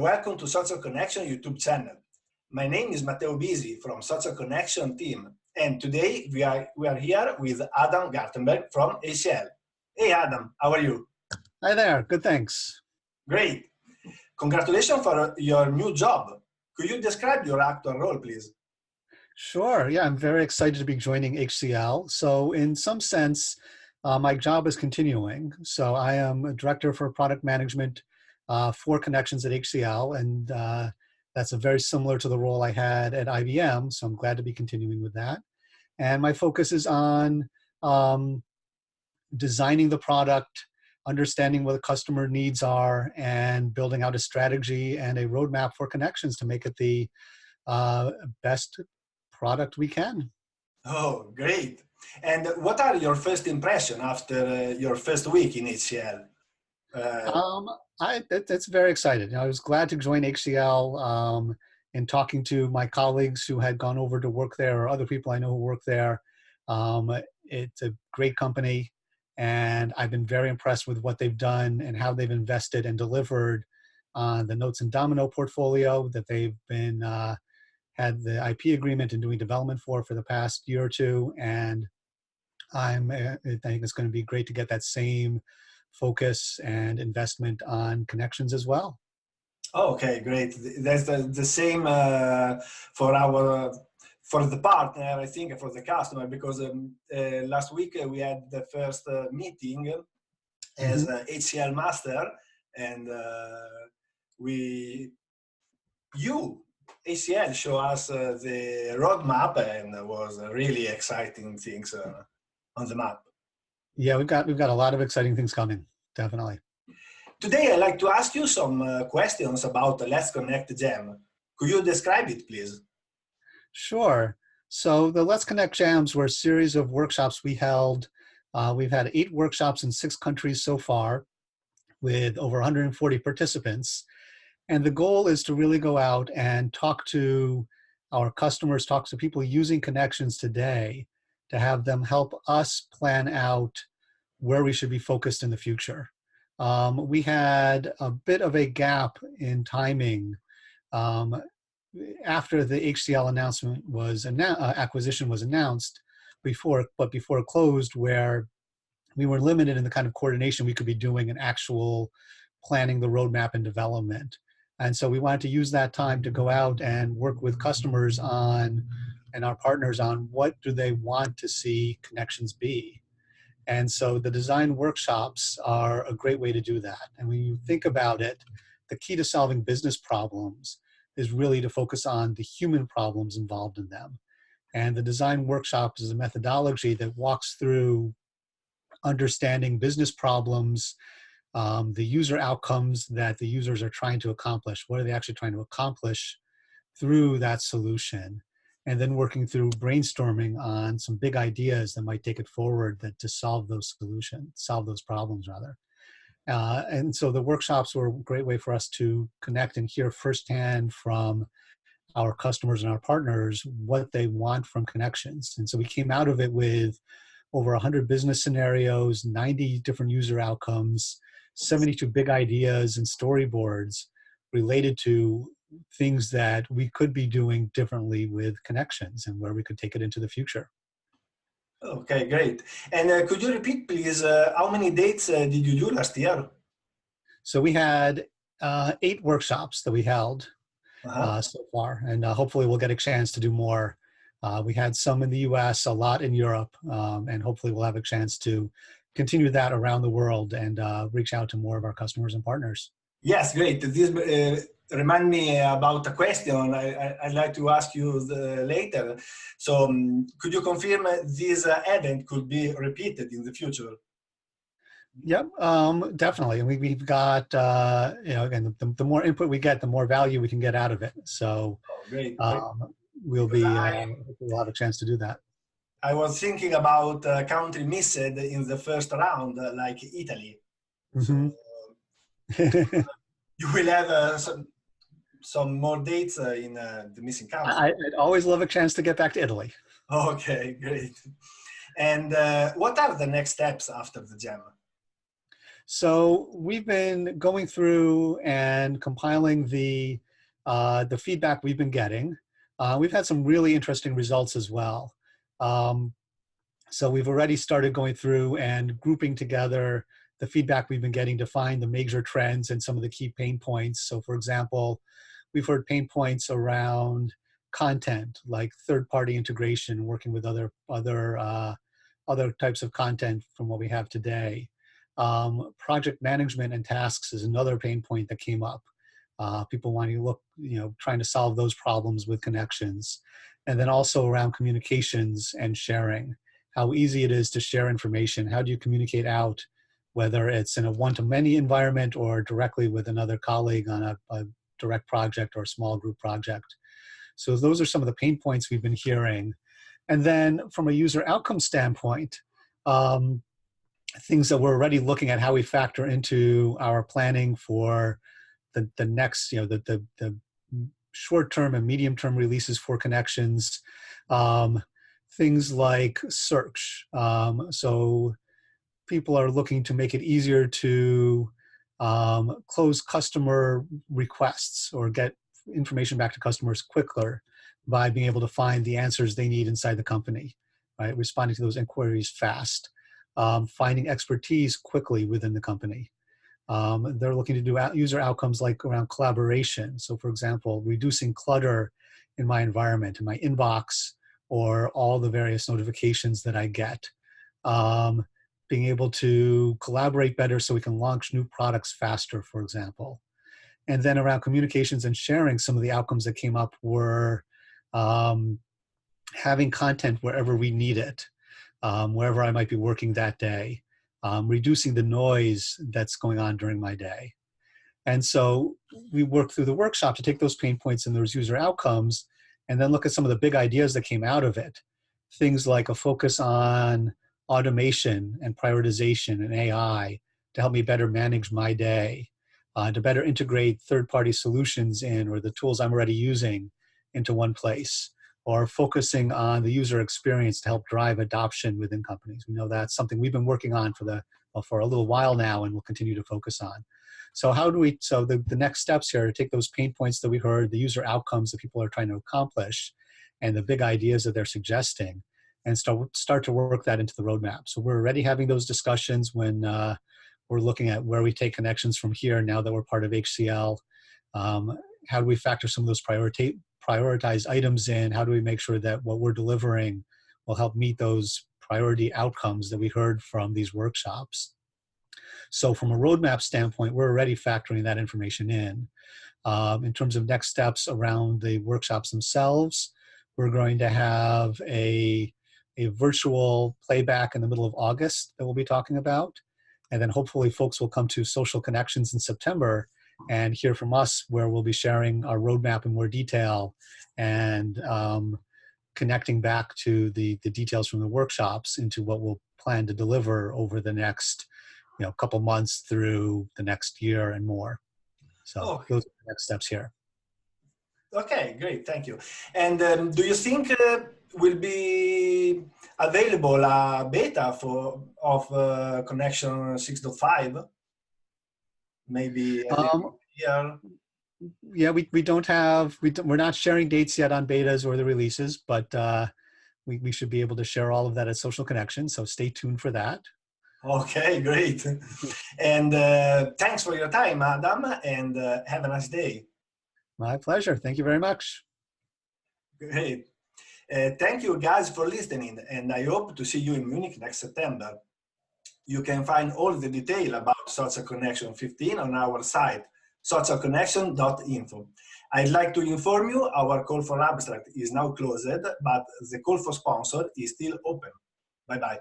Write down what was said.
welcome to Social Connection YouTube channel. My name is Matteo from Social Connection team, and today we are here with Adam Gartenberg from ACL. Hey Adam, how are you? Hi there, good thanks. Great. Congratulations for your new job. Could you describe your actual role, please? Sure, yeah, I'm very excited to be joining HCL. So in some sense, my job is continuing. So I am a director for product management for connections at HCL, and that's a very similar to the role I had at IBM. So I'm glad to be continuing with that. And my focus is on designing the product, understanding what the customer needs are, and building out a strategy and a roadmap for connections to make it the best product we can. Oh, great. And what are your first impressions after your first week in HCL? That's very excited. I was glad to join HCL and talking to my colleagues who had gone over to work there or other people I know who work there. It's a great company, and I've been very impressed with what they've done and how they've invested and delivered on the Notes and Domino portfolio that they've been had the IP agreement and doing development for the past year or two. And I think it's going to be great to get that same focus and investment on connections as well. Okay, great. That's the same for the partner, I think, for the customer, because last week we had the first meeting as HCL master, and HCL show us the roadmap, and it was really exciting things on the map. Yeah, we've got a lot of exciting things coming, definitely. Today, I'd like to ask you some questions about the LetsConnect Jam. Could you describe it, please? Sure. So the LetsConnect Jams were a series of workshops we held. We've had 8 workshops in 6 countries so far with over 140 participants. And the goal is to really go out and talk to our customers, talk to people using connections today, to have them help us plan out where we should be focused in the future. We had a bit of a gap in timing after the HCL announcement was acquisition was announced, before it closed, where we were limited in the kind of coordination we could be doing in actual planning the roadmap and development. And so we wanted to use that time to go out and work with customers and our partners on what do they want to see connections be. And so the design workshops are a great way to do that. And when you think about it, the key to solving business problems is really to focus on the human problems involved in them. And the design workshops is a methodology that walks through understanding business problems, the user outcomes that the users are trying to accomplish. What are they actually trying to accomplish through that solution? And then working through brainstorming on some big ideas that might take it forward to solve those problems rather. And so the workshops were a great way for us to connect and hear firsthand from our customers and our partners what they want from connections. And so we came out of it with over 100 business scenarios, 90 different user outcomes, 72 big ideas and storyboards related to things that we could be doing differently with connections and where we could take it into the future. Okay, great. And could you repeat, please, how many dates did you do last year? So we had 8 workshops that we held so far, and hopefully we'll get a chance to do more. We had some in the US, a lot in Europe, and hopefully we'll have a chance to continue that around the world and reach out to more of our customers and partners. Yes, great. This remind me about a question I'd like to ask you later. So could you confirm this event could be repeated in the future? Yep, definitely. And we've got, again, the more input we get, the more value we can get out of it. So great. We'll have a chance to do that. I was thinking about a country missed in the first round, like Italy. Mm-hmm. So, you will have some more dates in the missing country. I'd always love a chance to get back to Italy. Okay, great. And what are the next steps after the jam? So we've been going through and compiling the feedback we've been getting. We've had some really interesting results as well. So we've already started going through and grouping together the feedback we've been getting to find the major trends and some of the key pain points. So for example, we've heard pain points around content, like third-party integration, working with other types of content from what we have today. Project management and tasks is another pain point that came up. People wanting to look, trying to solve those problems with connections. And then also around communications and sharing, how easy it is to share information. How do you communicate out, whether it's in a one-to-many environment or directly with another colleague on a direct project or a small group project. So those are some of the pain points we've been hearing. And then from a user outcome standpoint, things that we're already looking at how we factor into our planning for the next, the short-term and medium-term releases for connections, things like search. So people are looking to make it easier to close customer requests or get information back to customers quicker by being able to find the answers they need inside the company, right? Responding to those inquiries fast, finding expertise quickly within the company. They're looking to do user outcomes like around collaboration. So for example, reducing clutter in my environment, in my inbox, or all the various notifications that I get. Being able to collaborate better so we can launch new products faster, for example. And then around communications and sharing, some of the outcomes that came up were having content wherever we need it, wherever I might be working that day, reducing the noise that's going on during my day. And so we worked through the workshop to take those pain points and those user outcomes and then look at some of the big ideas that came out of it. Things like a focus on automation and prioritization and AI to help me better manage my day, to better integrate third-party solutions in or the tools I'm already using into one place, or focusing on the user experience to help drive adoption within companies. We know that's something we've been working on for a little while now and we'll continue to focus on. So the next steps here are to take those pain points that we heard, the user outcomes that people are trying to accomplish, and the big ideas that they're suggesting, and start to work that into the roadmap. So we're already having those discussions when we're looking at where we take connections from here now that we're part of HCL. How do we factor some of those prioritized items in? How do we make sure that what we're delivering will help meet those priority outcomes that we heard from these workshops? So from a roadmap standpoint, we're already factoring that information in. In terms of next steps around the workshops themselves, we're going to have a virtual playback in the middle of August that we'll be talking about. And then hopefully folks will come to Social Connections in September and hear from us, where we'll be sharing our roadmap in more detail and connecting back to the details from the workshops into what we'll plan to deliver over the next couple months through the next year and more. So those are the next steps here. Okay, great, thank you. And do you think will be available a beta of Connection 6.5? Maybe here. Yeah, we're not sharing dates yet on betas or the releases, but we should be able to share all of that at Social Connection. So stay tuned for that. Okay, great. And thanks for your time, Adam, and have a nice day. My pleasure. Thank you very much. Great. Thank you guys for listening, and I hope to see you in Munich next September. You can find all the detail about Social Connection 15 on our site, socialconnection.info. I'd like to inform you our call for abstract is now closed, but the call for sponsor is still open. Bye-bye.